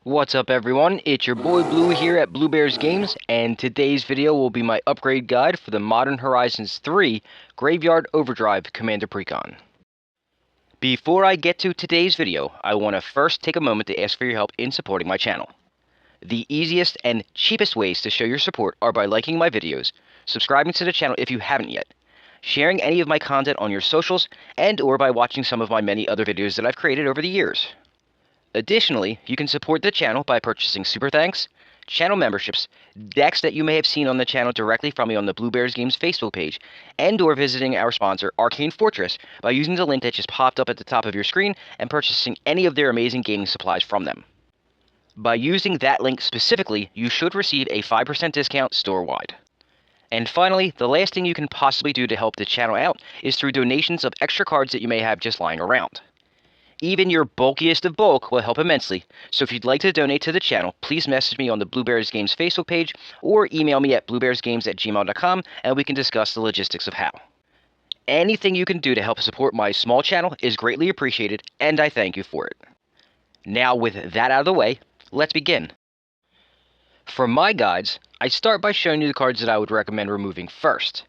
What's up everyone, it's your boy Blue here at Blue Bears Games, and today's video will be my upgrade guide for the Modern Horizons 3 Graveyard Overdrive Commander precon. Before I get to today's video, I want to first take a moment to ask for your help in supporting my channel. The easiest and cheapest ways to show your support are by liking my videos, subscribing to the channel if you haven't yet, sharing any of my content on your socials, and or by watching some of my many other videos that I've created over the years. Additionally, you can support the channel by purchasing Super Thanks, channel memberships, decks that you may have seen on the channel directly from me on the Blue Bears Games Facebook page, and or visiting our sponsor, Arcane Fortress, by using the link that just popped up at the top of your screen and purchasing any of their amazing gaming supplies from them. By using that link specifically, you should receive a 5% discount store-wide. And finally, the last thing you can possibly do to help the channel out is through donations of extra cards that you may have just lying around. Even your bulkiest of bulk will help immensely, so if you'd like to donate to the channel, please message me on the Blue Bears Games Facebook page or email me at bluebearsgames@gmail.com and we can discuss the logistics of how. Anything you can do to help support my small channel is greatly appreciated, and I thank you for it. Now with that out of the way, let's begin. For my guides, I start by showing you the cards that I would recommend removing first.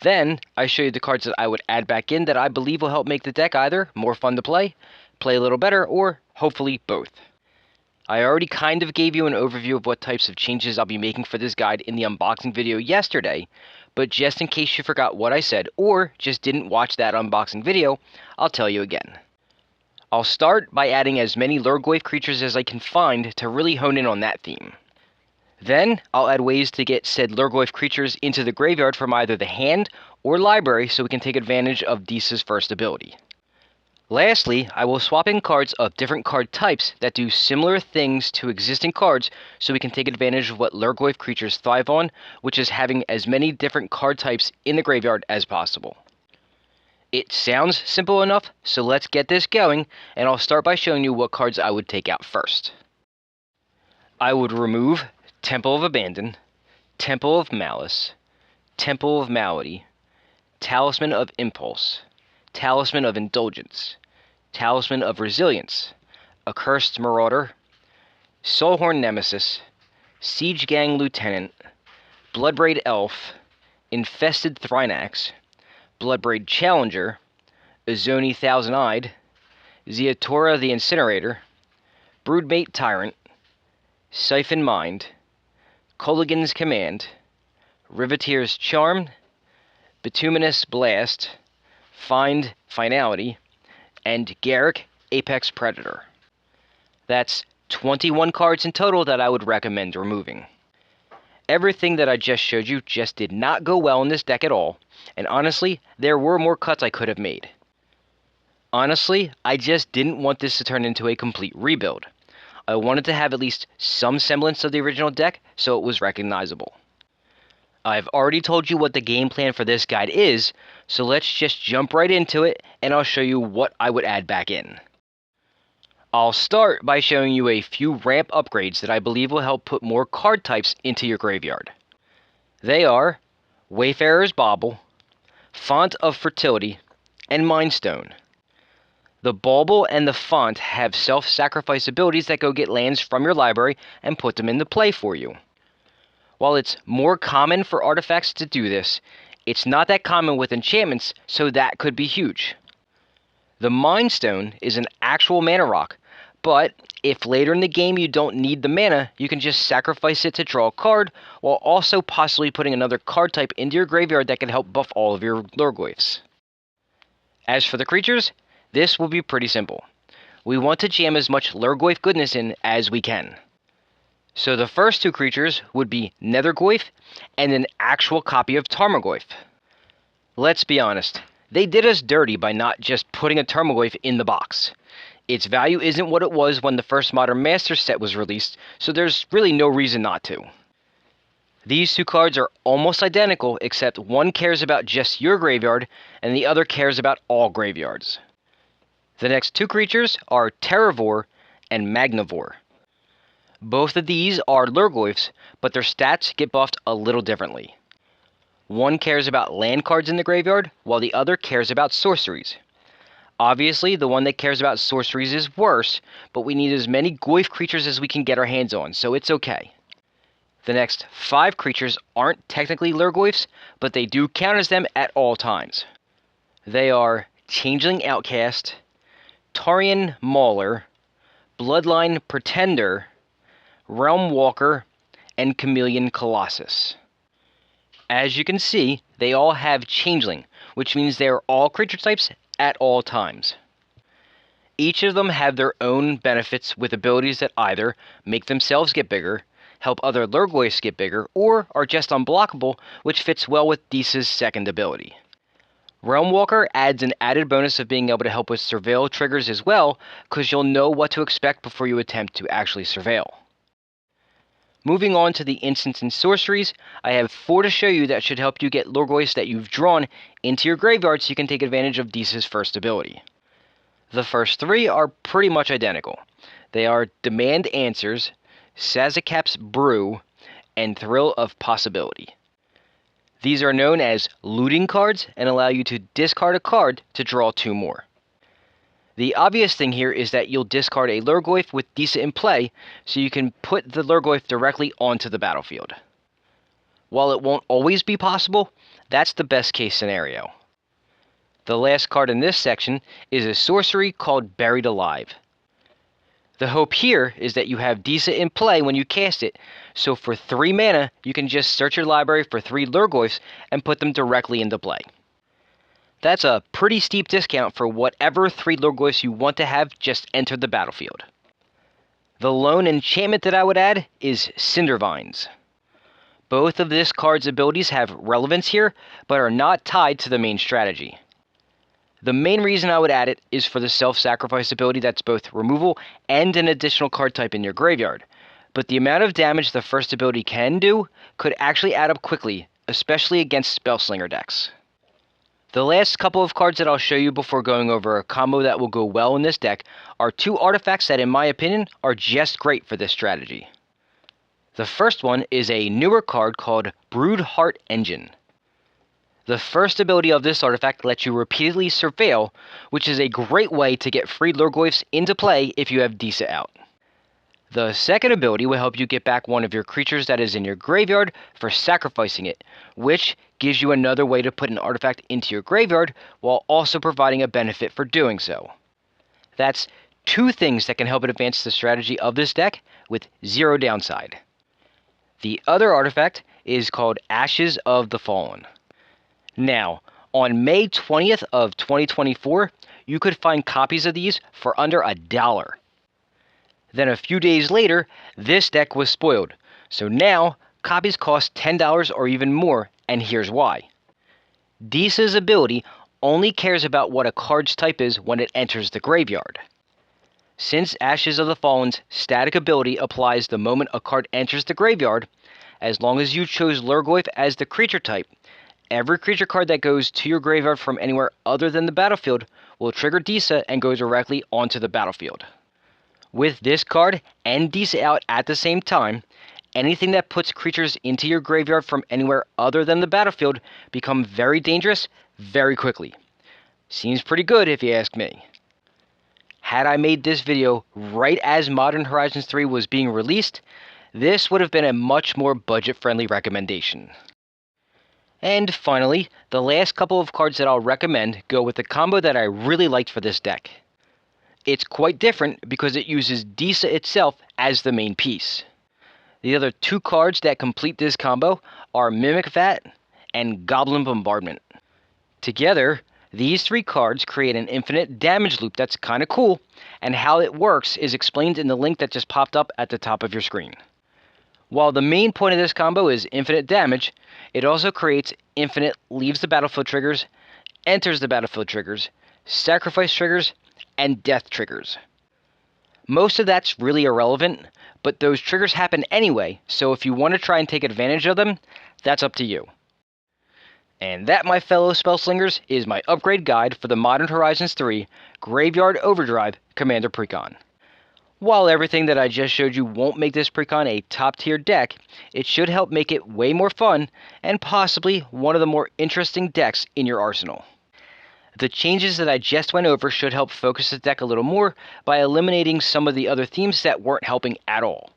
Then, I show you the cards that I would add back in that I believe will help make the deck either more fun to play a little better, or hopefully both. I already kind of gave you an overview of what types of changes I'll be making for this guide in the unboxing video yesterday, but just in case you forgot what I said or just didn't watch that unboxing video, I'll tell you again. I'll start by adding as many Lurgoyf creatures as I can find to really hone in on that theme. Then, I'll add ways to get said Lurgoyf creatures into the graveyard from either the hand or library so we can take advantage of Disa's first ability. Lastly, I will swap in cards of different card types that do similar things to existing cards so we can take advantage of what Lurgoyf creatures thrive on, which is having as many different card types in the graveyard as possible. It sounds simple enough, so let's get this going, and I'll start by showing you what cards I would take out first. I would remove Temple of Abandon, Temple of Malice, Temple of Malady, Talisman of Impulse, Talisman of Indulgence, Talisman of Resilience, Accursed Marauder, Soulhorn Nemesis, Siege Gang Lieutenant, Bloodbraid Elf, Infested Thrinax, Bloodbraid Challenger, Azoni Thousand-Eyed, Zeatora the Incinerator, Broodmate Tyrant, Siphon Mind, Kolaghan's Command, Riveteer's Charm, Bituminous Blast, Find Finality, and Garrick Apex Predator. That's 21 cards in total that I would recommend removing. Everything that I just showed you just did not go well in this deck at all, and honestly, there were more cuts I could have made. Honestly, I just didn't want this to turn into a complete rebuild. I wanted to have at least some semblance of the original deck so it was recognizable. I've already told you what the game plan for this guide is, so let's just jump right into it and I'll show you what I would add back in. I'll start by showing you a few ramp upgrades that I believe will help put more card types into your graveyard. They are Wayfarer's Bauble, Font of Fertility, and Mindstone. The Bauble and the Font have self-sacrifice abilities that go get lands from your library and put them into play for you. While it's more common for artifacts to do this, it's not that common with enchantments, so that could be huge. The Mindstone is an actual mana rock, but if later in the game you don't need the mana, you can just sacrifice it to draw a card, while also possibly putting another card type into your graveyard that can help buff all of your Lurgoyfs. As for the creatures, this will be pretty simple. We want to jam as much Lurgoyf goodness in as we can. So the first two creatures would be Nethergoyf and an actual copy of Tarmogoyf. Let's be honest, they did us dirty by not just putting a Tarmogoyf in the box. Its value isn't what it was when the first Modern Masters set was released, so there's really no reason not to. These two cards are almost identical, except one cares about just your graveyard and the other cares about all graveyards. The next two creatures are Terravore and Magnivore. Both of these are Lurgoyfs, but their stats get buffed a little differently. One cares about land cards in the graveyard, while the other cares about sorceries. Obviously, the one that cares about sorceries is worse, but we need as many Goyf creatures as we can get our hands on, so it's okay. The next 5 creatures aren't technically Lurgoyfs, but they do count as them at all times. They are Changeling Outcast, Taurean Mauler, Bloodline Pretender, Realm Walker, and Chameleon Colossus. As you can see, they all have Changeling, which means they are all creature types at all times. Each of them have their own benefits with abilities that either make themselves get bigger, help other Lurgoyfs get bigger, or are just unblockable, which fits well with Disa's second ability. Realm Walker adds an added bonus of being able to help with surveil triggers as well, because you'll know what to expect before you attempt to actually surveil. Moving on to the instants and sorceries, I have 4 to show you that should help you get Lurgoyfs that you've drawn into your graveyard so you can take advantage of Disa's first ability. The first 3 are pretty much identical. They are Demand Answers, Sazakap's Brew, and Thrill of Possibility. These are known as looting cards and allow you to discard a card to draw 2 more. The obvious thing here is that you'll discard a Lurgoyf with Disa in play, so you can put the Lurgoyf directly onto the battlefield. While it won't always be possible, that's the best case scenario. The last card in this section is a sorcery called Buried Alive. The hope here is that you have Disa in play when you cast it, so for 3 mana, you can just search your library for 3 Lurgoyfs and put them directly into play. That's a pretty steep discount for whatever 3 Lurgoyfs you want to have just enter the battlefield. The lone enchantment that I would add is Cindervines. Both of this card's abilities have relevance here, but are not tied to the main strategy. The main reason I would add it is for the self-sacrifice ability that's both removal and an additional card type in your graveyard, but the amount of damage the first ability can do could actually add up quickly, especially against Spellslinger decks. The last couple of cards that I'll show you before going over a combo that will go well in this deck are 2 artifacts that in my opinion are just great for this strategy. The first one is a newer card called Broodheart Engine. The first ability of this artifact lets you repeatedly surveil, which is a great way to get free Lurgoyfs into play if you have Disa out. The second ability will help you get back one of your creatures that is in your graveyard for sacrificing it, which gives you another way to put an artifact into your graveyard while also providing a benefit for doing so. That's 2 things that can help it advance the strategy of this deck with 0 downside. The other artifact is called Ashes of the Fallen. Now, on May 20th of 2024, you could find copies of these for under $1. Then a few days later, this deck was spoiled, so now copies cost $10 or even more, and here's why. Disa's ability only cares about what a card's type is when it enters the graveyard. Since Ashes of the Fallen's static ability applies the moment a card enters the graveyard, as long as you chose Lurgoyf as the creature type, every creature card that goes to your graveyard from anywhere other than the battlefield will trigger Disa and go directly onto the battlefield. With this card and Disa out at the same time, anything that puts creatures into your graveyard from anywhere other than the battlefield become very dangerous very quickly. Seems pretty good if you ask me. Had I made this video right as Modern Horizons 3 was being released, this would have been a much more budget-friendly recommendation. And finally, the last couple of cards that I'll recommend go with the combo that I really liked for this deck. It's quite different because it uses Disa itself as the main piece. The other 2 cards that complete this combo are Mimic Vat and Goblin Bombardment. Together, these 3 cards create an infinite damage loop that's kinda cool, and how it works is explained in the link that just popped up at the top of your screen. While the main point of this combo is infinite damage, it also creates infinite leaves the battlefield triggers, enters the battlefield triggers, sacrifice triggers, and death triggers. Most of that's really irrelevant, but those triggers happen anyway, so if you want to try and take advantage of them, that's up to you. And that, my fellow Spellslingers, is my upgrade guide for the Modern Horizons 3 Graveyard Overdrive Commander Precon. While everything that I just showed you won't make this Precon a top-tier deck, it should help make it way more fun, and possibly one of the more interesting decks in your arsenal. The changes that I just went over should help focus the deck a little more by eliminating some of the other themes that weren't helping at all.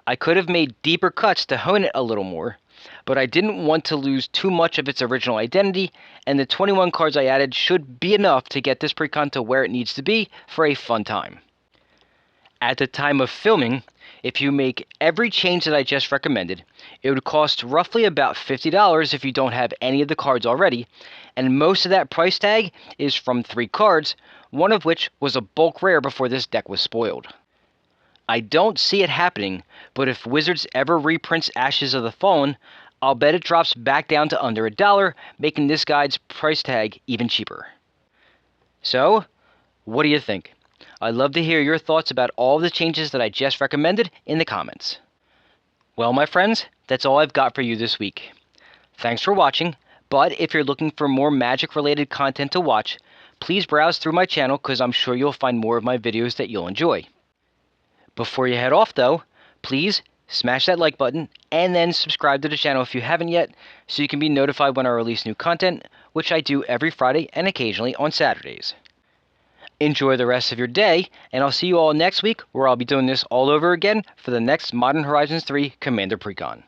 I could have made deeper cuts to hone it a little more, but I didn't want to lose too much of its original identity, and the 21 cards I added should be enough to get this precon to where it needs to be for a fun time. At the time of filming, if you make every change that I just recommended, it would cost roughly about $50 if you don't have any of the cards already, and most of that price tag is from 3 cards, one of which was a bulk rare before this deck was spoiled. I don't see it happening, but if Wizards ever reprints Ashes of the Fallen, I'll bet it drops back down to under $1, making this guide's price tag even cheaper. So, what do you think? I'd love to hear your thoughts about all the changes that I just recommended in the comments. Well, my friends, that's all I've got for you this week. Thanks for watching, but if you're looking for more Magic-related content to watch, please browse through my channel because I'm sure you'll find more of my videos that you'll enjoy. Before you head off, though, please smash that like button and then subscribe to the channel if you haven't yet so you can be notified when I release new content, which I do every Friday and occasionally on Saturdays. Enjoy the rest of your day, and I'll see you all next week where I'll be doing this all over again for the next Modern Horizons 3 Commander Precon.